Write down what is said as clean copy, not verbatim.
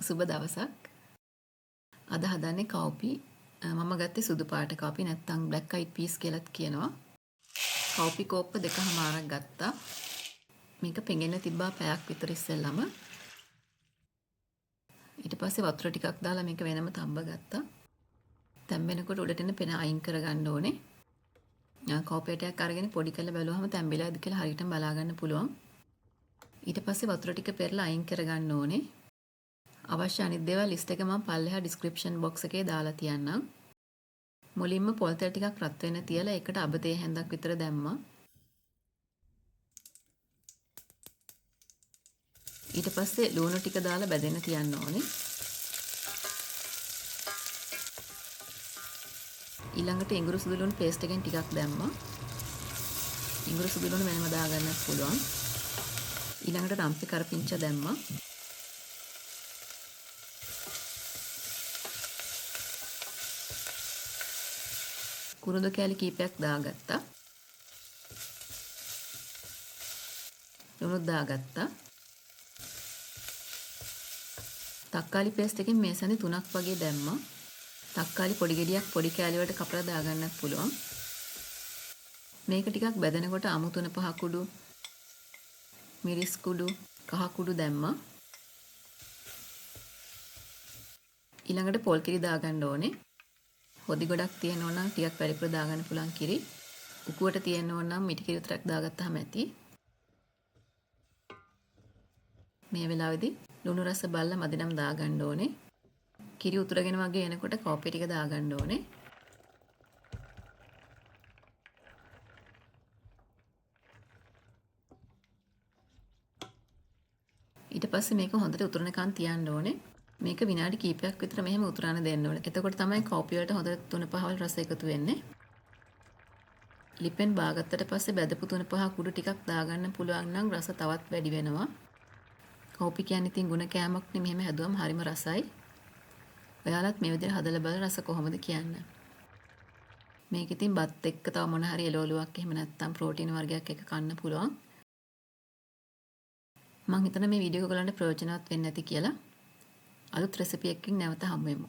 සුබ දවසක්. අද හදන්නේ කව්පි. මම ගත්තේ සුදු පාට කව්පි නැත්නම් black eyed peas කියලාත් කියනවා. කව්පි කෝප්ප 2මාරක් ගත්තා. මේක පෙඟෙන්න තිබ්බා පැයක් විතර ඉස්සෙල්ලම. ඊට පස්සේ වතුර ටිකක් දාලා මේක වෙනම තම්බ ගත්තා. තැම්බෙනකොට උඩට එන පෙන අයින් කරගන්න ඕනේ. කෝප්පයටයක් අරගෙන පොඩි කරලා බැලුවහම තැම්බිලාද කියලා හරියටම බලා ගන්න පුළුවන්. ඊට පස්සේ වතුර ටික පෙරලා අයින් කරගන්න ඕනේ. අවශ්‍ය අනිත් දේවල් ලිස්ට් එක මම පල්ලෙහා ඩිස්ක්‍රිප්ෂන් බොක්ස් එකේ දාලා තියන්නම්. මුලින්ම පොල් තෙල් ටිකක් රත් වෙන්න තියලා ඒකට අබ තේ හැන්දක් විතර දැම්මා. ඊට පස්සේ ලුණු ටික දාලා බැදෙන්න තියන්න ඕනේ. ඊළඟට ඉඟුරු සුදු ලුණු පේස්ට් එකෙන් ටිකක් දැම්මා. ඉඟුරු සුදු ලුණු වෙනම දාගන්නත් පුළුවන්. ඊළඟට රම්පි කරපිංච දැම්මා. කුරුඳු කෑලි කීපයක් දාගත්තා. ලුණුත් දාගත්තා. තක්කාලි පේස්ට් එකෙන් මේ සැනේ 3ක් වගේ දැම්මා. තක්කාලි පොඩි ගෙඩියක් පොඩි කෑලි වලට කපලා දාගන්නත් පුළුවන්. මේක ටිකක් බැදෙනකොට අමු 3-5 කුඩු, මිරිස් කුඩු, කහ කුඩු දැම්මා. ඊළඟට පොල් කිරි දාගන්න ඕනේ. හොදි ගොඩක් තියෙන්න ඕන නම් ටිකක් වැඩිපුර දාගන්න පුළුවන් කිරි. උකුවට තියෙන්න ඕන නම් මිටි කිරි විතරක් දාගත්තාම ඇති. මේ වෙලාවේදී ලුණු රස බලලා මදි නම් දාගන්න ඕනේ. කිරි උතුරගෙන වගේ එනකොට කෝපි ටික දාගන්න ඕනේ. ඊට පස්සේ මේක හොඳට උතුරනකන් තියන්න ඕනේ. මේක විනාඩි කිහිපයක් විතර මෙහෙම උතුරන්න දෙන්න ඕනේ. එතකොට තමයි කෝපි වලට හොඳට 3-5 රස එකතු වෙන්නේ. ලිපෙන් බාගත්තට පස්සේ බැදපු 3-5 කුඩු ටිකක් දාගන්න පුළුවන් නම් රස තවත් වැඩි වෙනවා. කෝපි කියන්නේ ඉතින් ගුණ කෑමක් නේ මෙහෙම හැදුවම හරිම රසයි. ඔයාලත් මේ විදිහට හදලා බලලා රස කොහොමද කියන්න. මේක ඉතින් බත් එක්ක තව මොන හරි එළවලුවක් එහෙම නැත්නම් ප්‍රෝටීන් වර්ගයක් එක කන්න පුළුවන්. මම හිතන මේ වීඩියෝ එක ඔයගලන්ට ප්‍රයෝජනවත් වෙන්න ඇති කියලා. අලුත් රෙසිපි එකකින් නැවත හමු වෙමු.